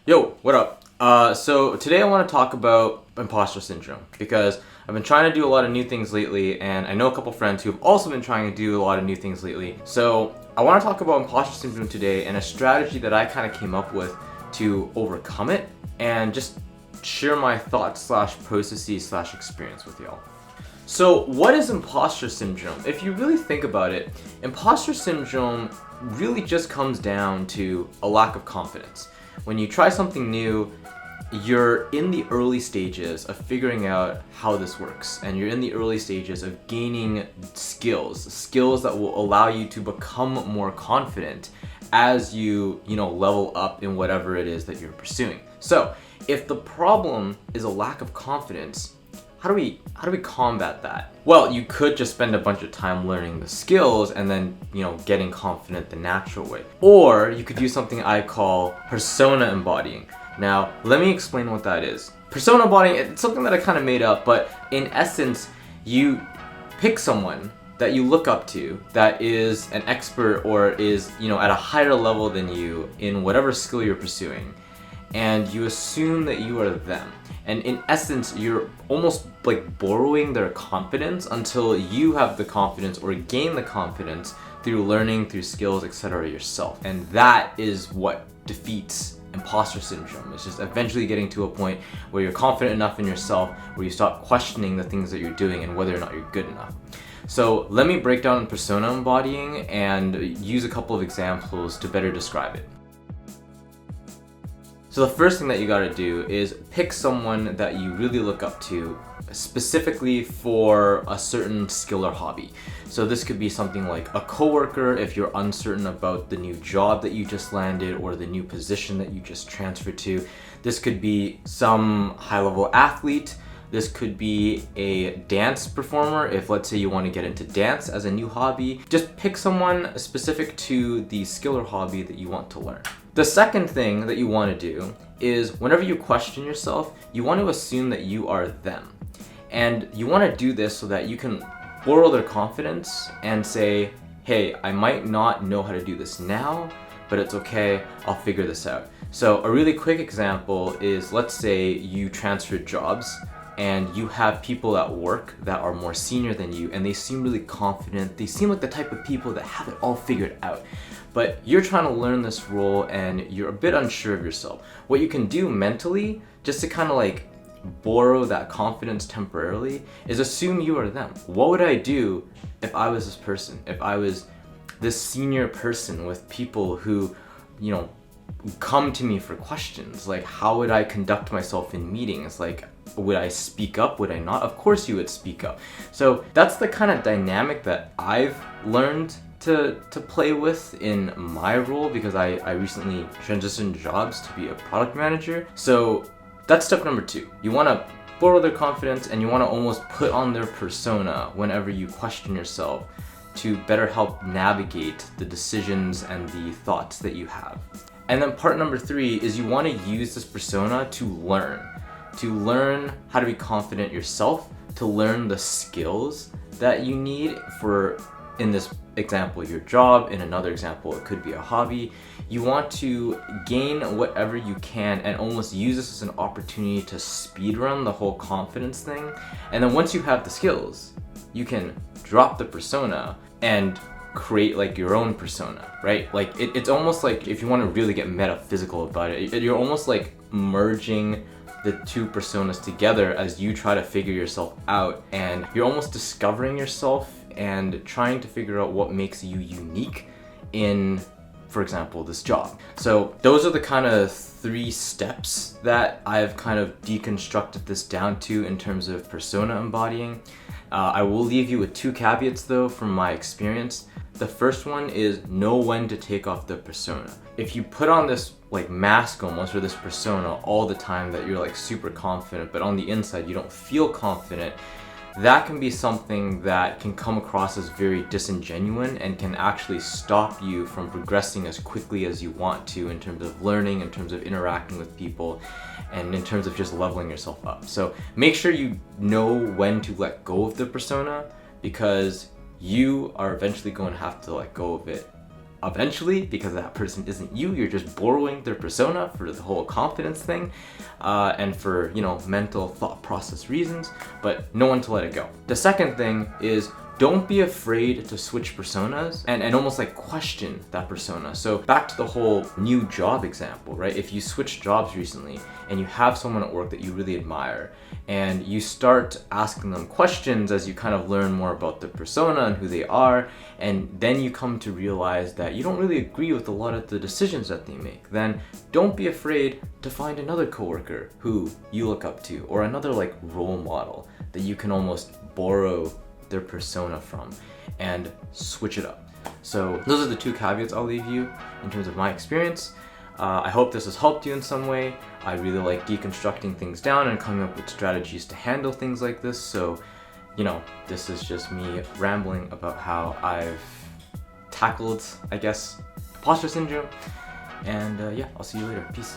Yo, what up? So today I want to talk about imposter syndrome because I've been trying to do a lot of new things lately, and I know a couple friends who have also been trying to do a lot of new things lately. So I want to talk about imposter syndrome today and a strategy that I kind of came up with to overcome it and just share my thoughts slash processes slash experience with y'all. So what is imposter syndrome? If you really think about it, imposter syndrome really just comes down to a lack of confidence. When you try something new, you're in the early stages of figuring out how this works, and you're in the early stages of gaining skills that will allow you to become more confident as you level up in whatever it is that you're pursuing. So if the problem is a lack of confidence, how do we combat that? Well, you could just spend a bunch of time learning the skills and then, getting confident the natural way. Or you could do something I call persona embodying. Now, let me explain what that is. Persona embodying, it's something that I kind of made up, but in essence, you pick someone that you look up to that is an expert or is, at a higher level than you in whatever skill you're pursuing, and you assume that you are them. And in essence, you're almost like borrowing their confidence until you have the confidence or gain the confidence through learning, through skills, etc. yourself. And that is what defeats imposter syndrome. It's just eventually getting to a point where you're confident enough in yourself where you stop questioning the things that you're doing and whether or not you're good enough. So let me break down persona embodying and use a couple of examples to better describe it. So the first thing that you gotta do is pick someone that you really look up to specifically for a certain skill or hobby. So this could be something like a coworker if you're uncertain about the new job that you just landed or the new position that you just transferred to. This could be some high-level athlete. This could be a dance performer if, let's say, you want to get into dance as a new hobby. Just pick someone specific to the skill or hobby that you want to learn. The second thing that you want to do is whenever you question yourself, you want to assume that you are them. And you want to do this so that you can borrow their confidence and say, hey, I might not know how to do this now, but it's okay, I'll figure this out. So a really quick example is, let's say you transferred jobs and you have people at work that are more senior than you and they seem really confident. They seem like the type of people that have it all figured out. But you're trying to learn this role and you're a bit unsure of yourself. What you can do mentally, just to kind of like borrow that confidence temporarily, is assume you are them. What would I do if I was this person? If I was this senior person with people who, come to me for questions? Like, how would I conduct myself in meetings? Like, would I speak up? Would I not? Of course you would speak up. So that's the kind of dynamic that I've learned to play with in my role, because I recently transitioned jobs to be a product manager. So that's step number 2. You want to borrow their confidence and you want to almost put on their persona whenever you question yourself to better help navigate the decisions and the thoughts that you have. And then part number 3 is you want to use this persona to learn how to be confident yourself, to learn the skills that you need for, in this example, your job. In another example, it could be a hobby. You want to gain whatever you can and almost use this as an opportunity to speedrun the whole confidence thing. And then once you have the skills, you can drop the persona and create like your own persona, right? Like it's almost like, if you want to really get metaphysical about it, you're almost like merging the two personas together as you try to figure yourself out, and you're almost discovering yourself and trying to figure out what makes you unique in, for example, this job. So those are the kind of 3 steps that I've kind of deconstructed this down to in terms of persona embodying. I will leave you with 2 caveats though from my experience. The first one is know when to take off the persona. If you put on this like mask almost, or this persona all the time that you're like super confident, but on the inside you don't feel confident, that can be something that can come across as very disingenuous and can actually stop you from progressing as quickly as you want to in terms of learning, in terms of interacting with people, and in terms of just leveling yourself up. So make sure you know when to let go of the persona, because you are eventually going to have to let go of it eventually, because that person isn't you. You're just borrowing their persona for the whole confidence thing, and for, you know, mental thought process reasons, but know when to let it go. The second thing is, don't be afraid to switch personas and almost like question that persona. So back to the whole new job example, right? If you switch jobs recently and you have someone at work that you really admire, and you start asking them questions as you kind of learn more about the persona and who they are, and then you come to realize that you don't really agree with a lot of the decisions that they make, then don't be afraid to find another coworker who you look up to, or another like role model that you can almost borrow their persona from and switch it up. So those are the two caveats I'll leave you in terms of my experience. I hope this has helped you in some way. I really like deconstructing things down and coming up with strategies to handle things like this. So, you know, this is just me rambling about how I've tackled, I guess, imposter syndrome. And yeah, I'll see you later. Peace.